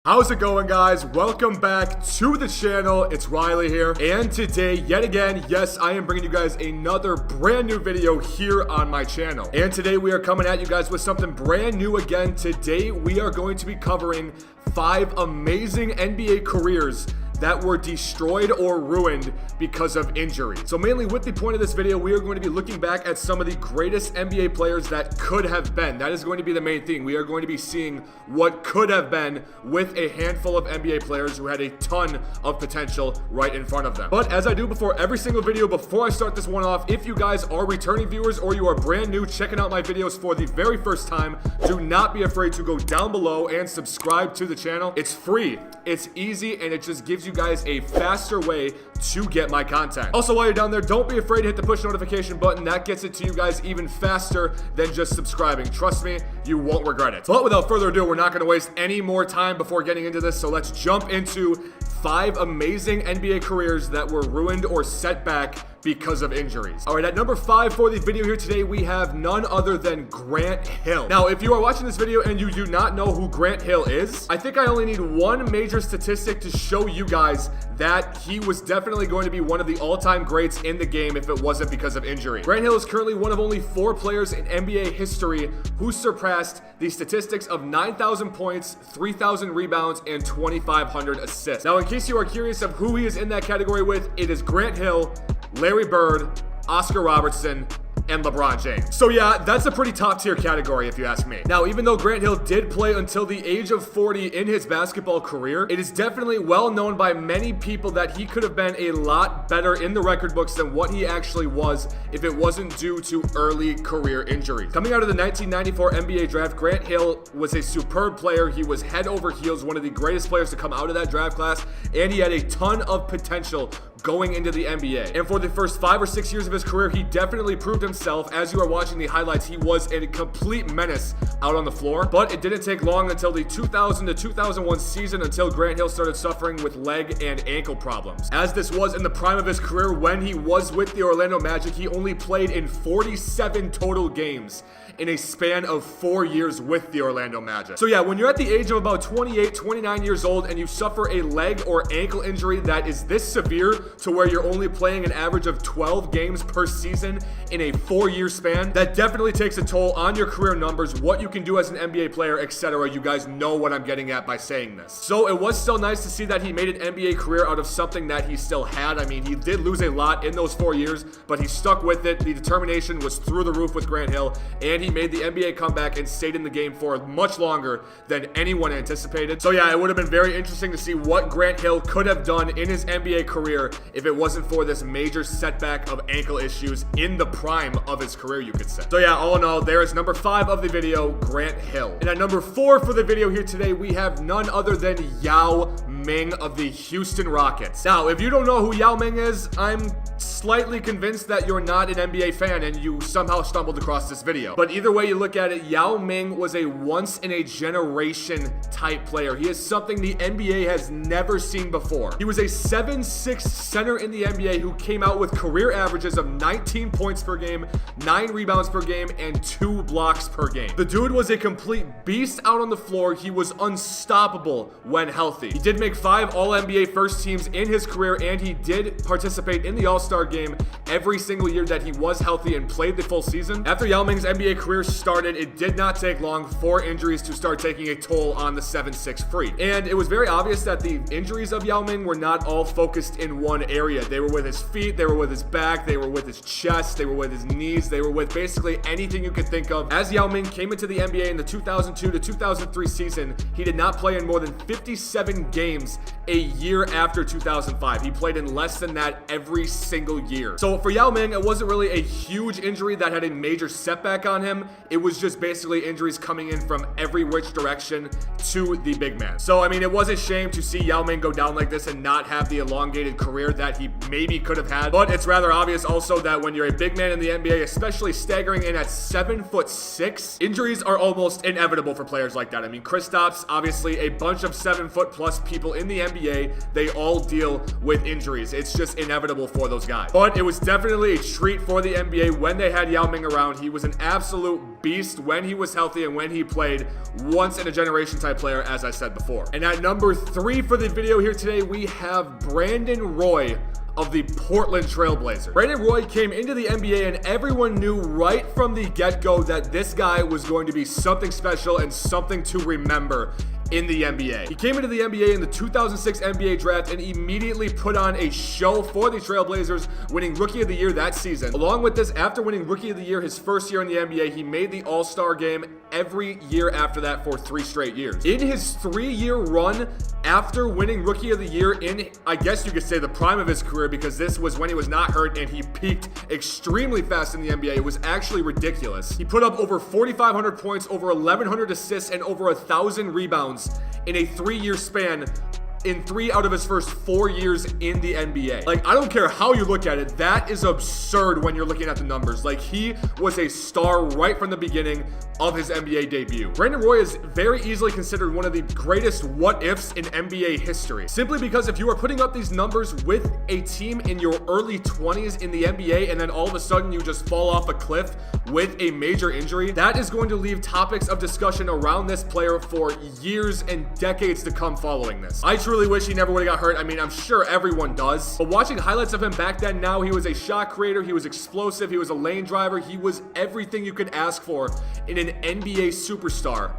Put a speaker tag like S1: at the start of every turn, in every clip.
S1: How's it going, guys? Welcome back to the channel. It's Riley here, and today, yet again, yes, I am bringing you guys another brand new video here on my channel. And today we are coming at you guys with something brand new again. Today we are going to be covering 5 amazing NBA careers that were destroyed or ruined because of injury. So mainly with the point of this video, we are going to be looking back at some of the greatest NBA players that could have been. That is going to be the main thing. We are going to be seeing what could have been with a handful of NBA players who had a ton of potential right in front of them. But as I do before every single video, before I start this one off, if you guys are returning viewers or you are brand new checking out my videos for the very first time, do not be afraid to go down below and subscribe to the channel. It's free, it's easy, and it just gives you guys a faster way to get my content. Also, while you're down there, don't be afraid to hit the push notification button. That gets it to you guys even faster than just subscribing. Trust me, you won't regret it. But without further ado, we're not going to waste any more time before getting into this, so let's jump into 5 amazing NBA careers that were ruined or set back because of injuries. All right, at number 5 for the video here today, we have none other than Grant Hill. Now, if you are watching this video and you do not know who Grant Hill is, I think I only need one major statistic to show you guys that he was definitely going to be one of the all-time greats in the game if it wasn't because of injury. Grant Hill is currently one of only 4 players in NBA history who surpassed the statistics of 9,000 points, 3,000 rebounds, and 2,500 assists. Now, in case you are curious of who he is in that category with, it is Grant Hill, Larry Bird, Oscar Robertson, and LeBron James. So yeah, that's a pretty top tier category if you ask me. Now, even though Grant Hill did play until the age of 40 in his basketball career, it is definitely well known by many people that he could have been a lot better in the record books than what he actually was if it wasn't due to early career injuries. Coming out of the 1994 NBA draft, Grant Hill was a superb player. He was head over heels, one of the greatest players to come out of that draft class, and he had a ton of potential going into the NBA. And for the first 5 or 6 years of his career, he definitely proved himself. As you are watching the highlights, he was a complete menace out on the floor. But it didn't take long until the 2000 to 2001 season until Grant Hill started suffering with leg and ankle problems. As this was in the prime of his career when he was with the Orlando Magic, he only played in 47 total games in a span of 4 years with the Orlando Magic. So yeah, when you're at the age of about 28, 29 years old and you suffer a leg or ankle injury that is this severe to where you're only playing an average of 12 games per season in a 4-year span, that definitely takes a toll on your career numbers, what you can do as an NBA player, etc. You guys know what I'm getting at by saying this. So it was still nice to see that he made an NBA career out of something that he still had. I mean, he did lose a lot in those 4 years, but he stuck with it. The determination was through the roof with Grant Hill, and he made the NBA comeback and stayed in the game for much longer than anyone anticipated. So yeah, it would have been very interesting to see what Grant Hill could have done in his NBA career if it wasn't for this major setback of ankle issues in the prime of his career, you could say. So yeah, all in all, there is number 5 of the video, Grant Hill. And at number 4 for the video here today, we have none other than Yao Ming of the Houston Rockets. Now, if you don't know who Yao Ming is, I'm slightly convinced that you're not an NBA fan and you somehow stumbled across this video. But either way you look at it, Yao Ming was a once-in-a-generation type player. He is something the NBA has never seen before. He was a 7'6" center in the NBA who came out with career averages of 19 points per game, 9 rebounds per game, and 2 blocks per game. The dude was a complete beast out on the floor. He was unstoppable when healthy. He did make 5 All-NBA first teams in his career, and he did participate in the All-Star game every single year that he was healthy and played the full season. After Yao Ming's NBA career started, it did not take long for injuries to start taking a toll on the 7'6" freak. And it was very obvious that the injuries of Yao Ming were not all focused in one area. They were with his feet, they were with his back, they were with his chest, they were with his knees, they were with basically anything you could think of. As Yao Ming came into the NBA in the 2002 to 2003 season, he did not play in more than 57 games a year after 2005. He played in less than that every single year. So for Yao Ming, it wasn't really a huge injury that had a major setback on him. It was just basically injuries coming in from every which direction to the big man. So I mean, it was a shame to see Yao Ming go down like this and not have the elongated career that he maybe could have had. But it's rather obvious also that when you're a big man in the NBA, especially staggering in at 7'6", injuries are almost inevitable for players like that. I mean, Kristaps, obviously a bunch of 7 foot plus people in the NBA, they all deal with injuries. It's just inevitable for those guy. But it was definitely a treat for the NBA when they had Yao Ming around. He was an absolute beast when he was healthy and when he played. Once in a generation type player, as I said before. And at number 3 for the video here today, we have Brandon Roy of the Portland Trailblazers. Brandon Roy came into the NBA and everyone knew right from the get-go that this guy was going to be something special and something to remember in the NBA. He came into the NBA in the 2006 NBA draft and immediately put on a show for the Trailblazers, winning Rookie of the Year that season. Along with this, after winning Rookie of the Year his first year in the NBA, he made the All-Star game every year after that for 3 straight years. In his 3-year run after winning Rookie of the Year in, I guess you could say, the prime of his career, because this was when he was not hurt and he peaked extremely fast in the NBA. It was actually ridiculous. He put up over 4,500 points, over 1,100 assists, and over 1,000 rebounds in a 3-year span in 3 out of his first 4 years in the NBA. Like, I don't care how you look at it, that is absurd when you're looking at the numbers. Like, he was a star right from the beginning of his NBA debut. Brandon Roy is very easily considered one of the greatest what-ifs in NBA history. Simply because if you are putting up these numbers with a team in your early 20s in the NBA and then all of a sudden you just fall off a cliff with a major injury, that is going to leave topics of discussion around this player for years and decades to come following this. I truly wish he never would have got hurt. I mean, I'm sure everyone does. But watching highlights of him back then, now he was a shot creator, he was explosive, he was a lane driver, he was everything you could ask for in an NBA superstar.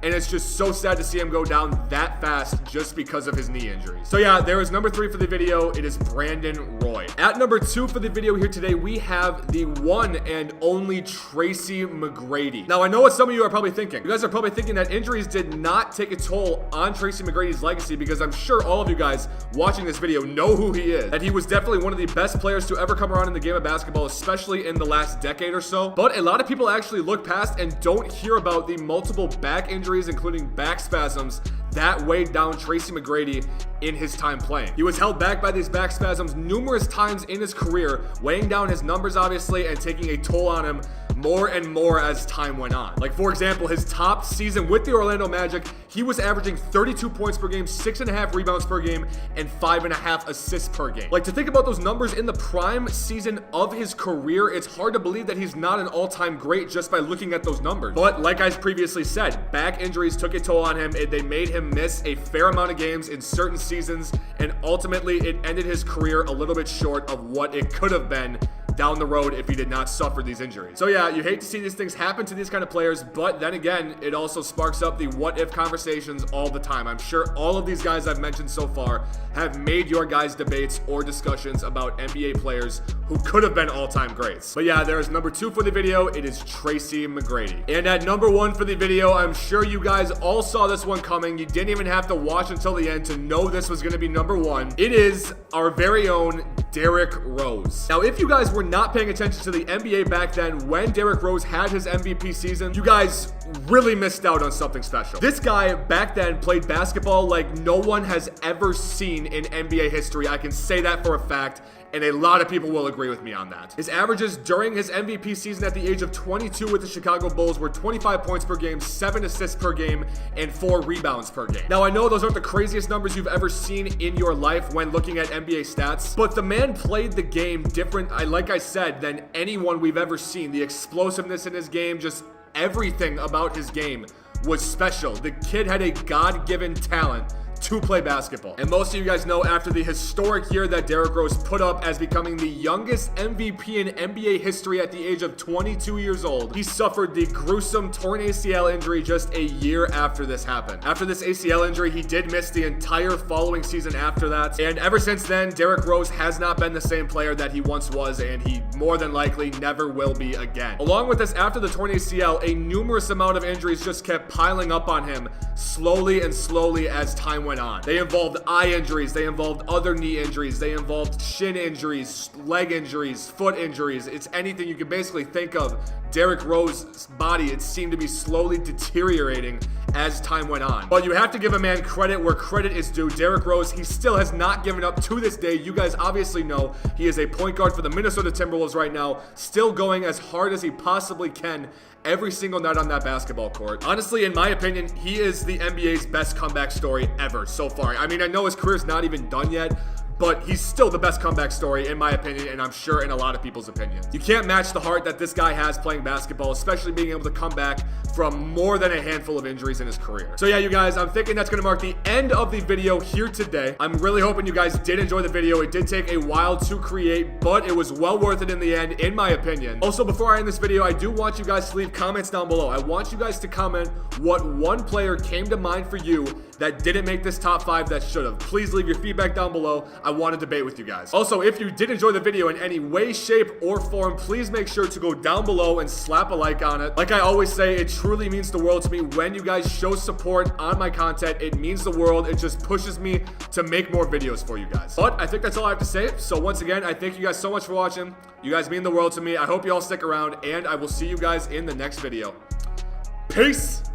S1: And it's just so sad to see him go down that fast just because of his knee injuries. So yeah, there is number 3 for the video. It is Brandon Roy. At number 2 for the video here today, we have the one and only Tracy McGrady. Now, I know what some of you are probably thinking. You guys are probably thinking that injuries did not take a toll on Tracy McGrady's legacy, because I'm sure all of you guys watching this video know who he is. That he was definitely one of the best players to ever come around in the game of basketball, especially in the last decade or so. But a lot of people actually look past and don't hear about the multiple back injuries, including back spasms, that weighed down Tracy McGrady in his time playing. He was held back by these back spasms numerous times in his career, weighing down his numbers obviously and taking a toll on him more and more as time went on. Like, for example, his top season with the Orlando Magic, he was averaging 32 points per game, 6.5 rebounds per game, and 5.5 assists per game. Like, to think about those numbers in the prime season of his career, it's hard to believe that he's not an all-time great just by looking at those numbers. But like I previously said, back injuries took a toll on him. They made him miss a fair amount of games in certain seasons, and ultimately it ended his career a little bit short of what it could have been down the road if he did not suffer these injuries. So yeah, you hate to see these things happen to these kind of players, but then again, it also sparks up the what if conversations all the time. I'm sure all of these guys I've mentioned so far have made your guys' debates or discussions about NBA players who could have been all-time greats. But yeah, there is number 2 for the video. It is Tracy McGrady. And at number 1 for the video, I'm sure you guys all saw this one coming. You didn't even have to watch until the end to know this was going to be number 1. It is our very own Derrick Rose. Now, if you guys were not paying attention to the NBA back then when Derrick Rose had his MVP season, you guys really missed out on something special. This guy back then played basketball like no one has ever seen in NBA history. I can say that for a fact, and a lot of people will agree with me on that. His averages during his MVP season at the age of 22 with the Chicago Bulls were 25 points per game, 7 assists per game, and 4 rebounds per game. Now, I know those aren't the craziest numbers you've ever seen in your life when looking at NBA stats, but the man played the game different, like I said, than anyone we've ever seen. The explosiveness in his game, just everything about his game was special. The kid had a God-given talent to play basketball. And most of you guys know, after the historic year that Derrick Rose put up as becoming the youngest MVP in NBA history at the age of 22 years old, he suffered the gruesome torn ACL injury just a year after this happened. After this ACL injury, he did miss the entire following season after that. And ever since then, Derrick Rose has not been the same player that he once was, and he more than likely never will be again. Along with this, after the torn ACL, a numerous amount of injuries just kept piling up on him slowly and slowly as time went on. They involved eye injuries, they involved other knee injuries, they involved shin injuries, leg injuries, foot injuries. It's anything you can basically think of. Derrick Rose's body, it seemed to be slowly deteriorating as time went on. But you have to give a man credit where credit is due. Derrick Rose, he still has not given up to this day. You guys obviously know he is a point guard for the Minnesota Timberwolves right now, still going as hard as he possibly can every single night on that basketball court. Honestly, in my opinion, he is the NBA's best comeback story ever so far. I mean, I know his career's not even done yet, but he's still the best comeback story in my opinion, and I'm sure in a lot of people's opinions. You can't match the heart that this guy has playing basketball, especially being able to come back from more than a handful of injuries in his career. So yeah, you guys, I'm thinking that's gonna mark the end of the video here today. I'm really hoping you guys did enjoy the video. It did take a while to create, but it was well worth it in the end, in my opinion. Also, before I end this video, I do want you guys to leave comments down below. I want you guys to comment what one player came to mind for you that didn't make this top 5 that should have. Please leave your feedback down below. I want to debate with you guys. Also, if you did enjoy the video in any way, shape, or form, please make sure to go down below and slap a like on it. Like I always say, it truly means the world to me when you guys show support on my content. It means the world. It just pushes me to make more videos for you guys. But I think that's all I have to say. So once again, I thank you guys so much for watching. You guys mean the world to me. I hope you all stick around, and I will see you guys in the next video. Peace!